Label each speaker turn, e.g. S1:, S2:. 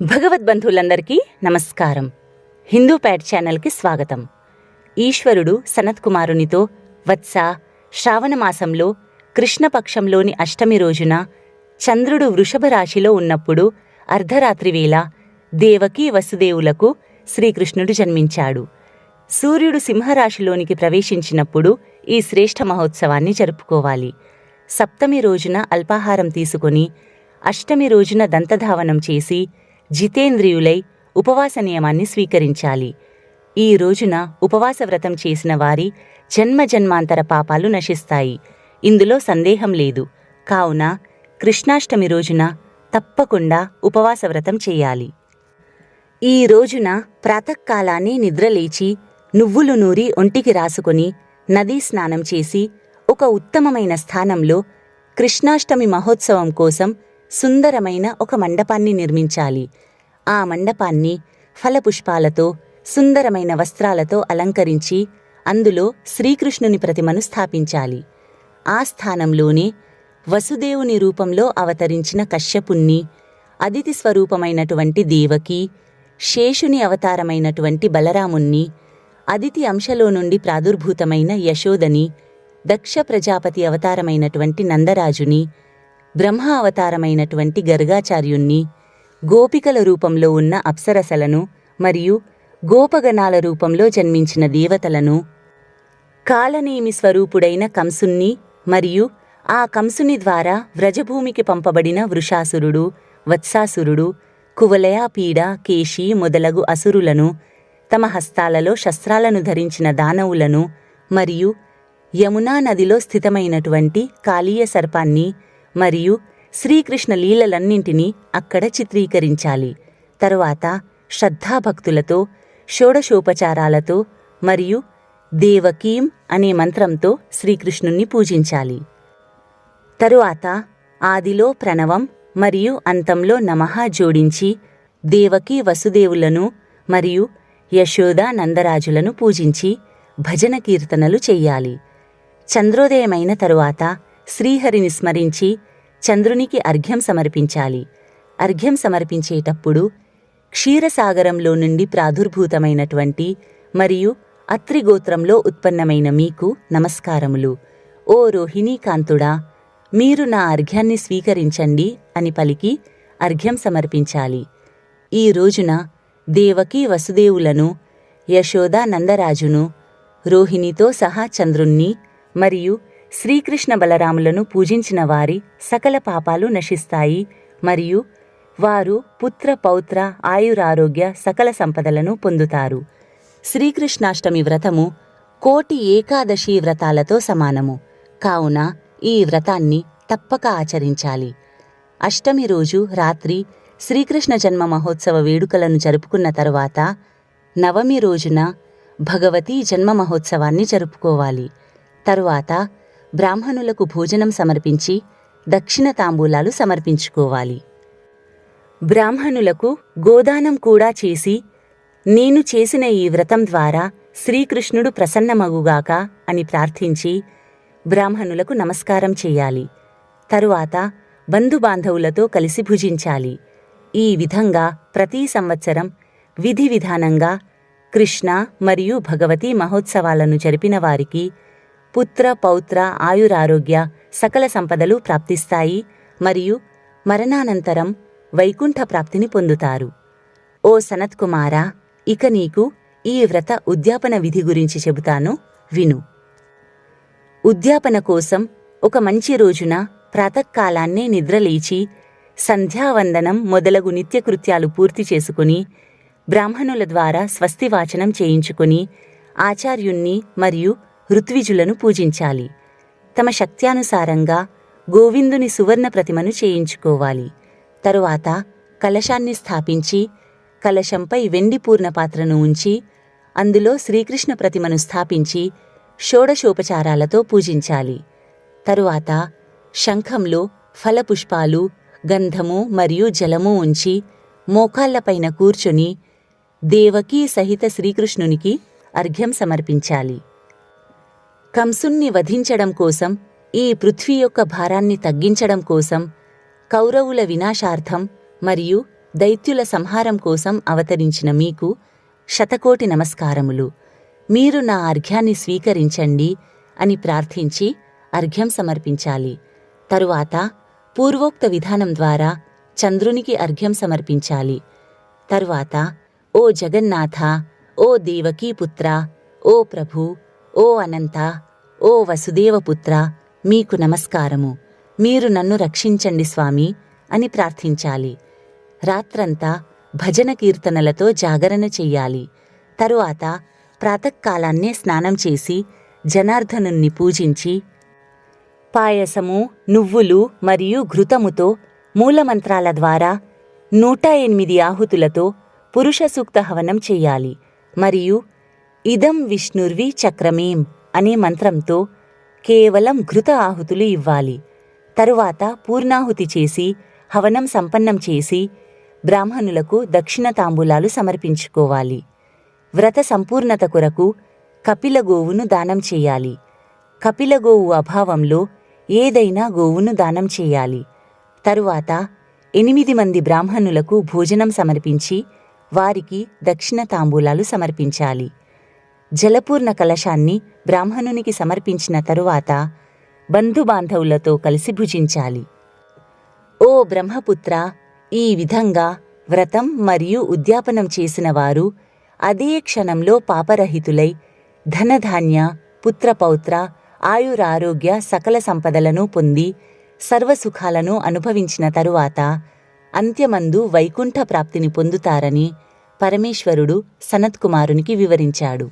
S1: భగవద్బంధువులందరికీ నమస్కారం. హిందూ ప్యాడ్ ఛానల్కి స్వాగతం. ఈశ్వరుడు సనత్కుమారునితో వత్స శ్రావణమాసంలో కృష్ణపక్షంలోని అష్టమి రోజున చంద్రుడు వృషభ రాశిలో ఉన్నప్పుడు అర్ధరాత్రి వేళ దేవకీ వసుదేవులకు శ్రీకృష్ణుడు జన్మించాడు. సూర్యుడు సింహరాశిలోనికి ప్రవేశించినప్పుడు ఈ శ్రేష్ఠ మహోత్సవాన్ని జరుపుకోవాలి. సప్తమి రోజున అల్పాహారం తీసుకొని అష్టమి రోజున దంతధావనం చేసి జితేంద్రియులై ఉపవాస నియమాన్ని స్వీకరించాలి. ఈ రోజున ఉపవాస వ్రతం చేసిన వారి జన్మజన్మాంతర పాపాలు నశిస్తాయి. ఇందులో సందేహం లేదు. కావున కృష్ణాష్టమి రోజున తప్పకుండా ఉపవాస వ్రతం చేయాలి. ఈ రోజున ప్రాతకాలాన్ని నిద్రలేచి నువ్వులు నూరి ఒంటికి రాసుకొని నదీ స్నానం చేసి ఒక ఉత్తమమైన స్థానంలో కృష్ణాష్టమి మహోత్సవం కోసం సుందరమైన ఒక మండపాన్ని నిర్మించాలి. ఆ మండపాన్ని ఫలపుష్పాలతో సుందరమైన వస్త్రాలతో అలంకరించి అందులో శ్రీకృష్ణుని ప్రతిమను స్థాపించాలి. ఆ స్థానంలోనే వసుదేవుని రూపంలో అవతరించిన కశ్యపుణ్ణి, అదితి స్వరూపమైనటువంటి దేవకి, శేషుని అవతారమైనటువంటి బలరాముణ్ణి, అదితి అంశలో నుండి ప్రాదుర్భూతమైన యశోదని, దక్ష ప్రజాపతి అవతారమైనటువంటి నందరాజుని, బ్రహ్మ అవతారమైనటువంటి గర్గాచార్యుణ్ణి, గోపికల రూపంలో ఉన్న అప్సరసలను మరియు గోపగణాల రూపంలో జన్మించిన దేవతలను, కాలనేమి స్వరూపుడైన కంసుణ్ణి మరియు ఆ కంసుని ద్వారా వ్రజభూమికి పంపబడిన వృషాసురుడు, వత్సాసురుడు, కువలయ, పీడ, కేశి మొదలగు అసురులను, తమ హస్తాలలో శస్త్రాలను ధరించిన దానవులను మరియు యమునా నదిలో స్థితమైనటువంటి కాళీయ సర్పాన్ని మరియు శ్రీకృష్ణ లీలలన్నింటినీ అక్కడ చిత్రీకరించాలి. తరువాత శ్రద్ధాభక్తులతో షోడశోపచారాలతో మరియు దేవకీం అనే మంత్రంతో శ్రీకృష్ణుణ్ణి పూజించాలి. తరువాత ఆదిలో ప్రణవం మరియు అంతంలో నమః జోడించి దేవకీ వసుదేవులను మరియు యశోద నందరాజులను పూజించి భజన కీర్తనలు చెయ్యాలి. చంద్రోదయమైన తరువాత శ్రీహరిని స్మరించి చంద్రునికి అర్ఘ్యం సమర్పించాలి. అర్ఘ్యం సమర్పించేటప్పుడు క్షీరసాగరంలో నుండి ప్రాదుర్భూతమైనటువంటి మరియు అత్రిగోత్రంలో ఉత్పన్నమైన మీకు నమస్కారములు. ఓ రోహిణీకాంతుడా, మీరు నా అర్ఘ్యాన్ని స్వీకరించండి అని పలికి అర్ఘ్యం సమర్పించాలి. ఈ రోజున దేవకీ వసుదేవులను, యశోద నందరాజును, రోహిణితో సహా చంద్రుణ్ణి మరియు శ్రీకృష్ణ బలరాములను పూజించిన వారి సకల పాపాలు నశిస్తాయి మరియు వారు పుత్ర పౌత్ర ఆయురారోగ్య సకల సంపదలను పొందుతారు. శ్రీకృష్ణాష్టమి వ్రతము కోటి ఏకాదశి వ్రతాలతో సమానము. కావున ఈ వ్రతాన్ని తప్పక ఆచరించాలి. అష్టమి రోజు రాత్రి శ్రీకృష్ణ జన్మ మహోత్సవ వేడుకలను జరుపుకున్న తరువాత నవమి రోజున భగవతీ జన్మ మహోత్సవాన్ని జరుపుకోవాలి. తరువాత బ్రాహ్మణులకు భోజనం సమర్పించి దక్షిణ తాంబూలాలు సమర్పించుకోవాలి. బ్రాహ్మణులకు గోదానం కూడా చేసి నేను చేసిన ఈ వ్రతం ద్వారా శ్రీకృష్ణుడు ప్రసన్నమగుగాక అని ప్రార్థించి బ్రాహ్మణులకు నమస్కారం చెయ్యాలి. తరువాత బంధుబాంధవులతో కలిసి భుజించాలి. ఈ విధంగా ప్రతి సంవత్సరం విధి విధానంగా కృష్ణ మరియు భగవతీ మహోత్సవాలను జరిపిన వారికి పుత్ర పౌత్ర ఆయురారోగ్య సకల సంపదలు ప్రాప్తిస్తాయి మరియు మరణానంతరం వైకుంఠ ప్రాప్తిని పొందుతారు. ఓ సనత్కుమారా, ఇక నీకు ఈ వ్రత ఉద్యాపన విధి గురించి చెబుతాను, విను. ఉద్యాపన కోసం ఒక మంచి రోజున ప్రాతకాలాన్నే నిద్రలేచి సంధ్యావందనం మొదలగు నిత్యకృత్యాలు పూర్తి చేసుకుని బ్రాహ్మణుల ద్వారా స్వస్తివాచనం చేయించుకుని ఆచార్యుణ్ణి మరియు ఋత్విజులను పూజించాలి. తమ శక్త్యానుసారంగా గోవిందుని సువర్ణ ప్రతిమను చేయించుకోవాలి. తరువాత కలశాన్ని స్థాపించి కలశంపై వెండి పూర్ణపాత్రను ఉంచి అందులో శ్రీకృష్ణ ప్రతిమను స్థాపించి షోడశోపచారాలతో పూజించాలి. తరువాత శంఖంలో ఫలపుష్పాలు, గంధము మరియు జలము ఉంచి మోకాళ్లపైన కూర్చొని దేవకీ సహిత శ్రీకృష్ణునికి అర్ఘ్యం సమర్పించాలి. కంసుణ్ణి వధించడం కోసం, ఈ పృథ్వీ యొక్క భారాన్ని తగ్గించడం కోసం, కౌరవుల వినాశార్థం మరియు దైత్యుల సంహారం కోసం అవతరించిన మీకు శతకోటి నమస్కారములు. మీరు నా అర్ఘ్యాన్ని స్వీకరించండి అని ప్రార్థించి అర్ఘ్యం సమర్పించాలి. తరువాత పూర్వోక్త విధానం ద్వారా చంద్రునికి అర్ఘ్యం సమర్పించాలి. తరువాత ఓ జగన్నాథ, ఓ దేవకీపుత్ర, ఓ ప్రభు, ఓ అనంత, ఓ వసుదేవపుత్ర, మీకు నమస్కారము. మీరు నన్ను రక్షించండి స్వామి అని ప్రార్థించాలి. రాత్రంతా భజన కీర్తనలతో జాగరణ చెయ్యాలి. తరువాత ప్రాతకాలాన్నే స్నానం చేసి జనార్దనుణ్ణి పూజించి పాయసము, నువ్వులు మరియు ఘృతముతో మూలమంత్రాల ద్వారా 108 ఆహుతులతో పురుష సూక్త హవనం చెయ్యాలి. మరియు ఇదం విష్ణుర్వి చక్రమేం అనే మంత్రంతో కేవలం ఘృత ఆహుతులు ఇవ్వాలి. తరువాత పూర్ణాహుతి చేసి హవనం సంపన్నం చేసి బ్రాహ్మణులకు దక్షిణ తాంబూలాలు సమర్పించుకోవాలి. వ్రత సంపూర్ణత కొరకు కపిల గోవును దానం చేయాలి. కపిల గోవు అభావంలో ఏదైనా గోవును దానం చేయాలి. తరువాత 8 మంది బ్రాహ్మణులకు భోజనం సమర్పించి వారికి దక్షిణ తాంబూలాలు సమర్పించాలి. జలపూర్ణ కలశాన్ని బ్రాహ్మణునికి సమర్పించిన తరువాత బంధుబాంధవులతో కలిసి భుజించాలి. ఓ బ్రహ్మపుత్ర, ఈ విధంగా వ్రతం మరియు ఉద్యాపనం చేసిన వారు అదే క్షణంలో పాపరహితులై ధనధాన్య, పుత్రపౌత్ర, ఆయురారోగ్య సకల సంపదలను పొంది సర్వసుఖాలను అనుభవించిన తరువాత అంత్యమందు వైకుంఠ ప్రాప్తిని పొందుతారని పరమేశ్వరుడు సనత్కుమారునికి వివరించాడు.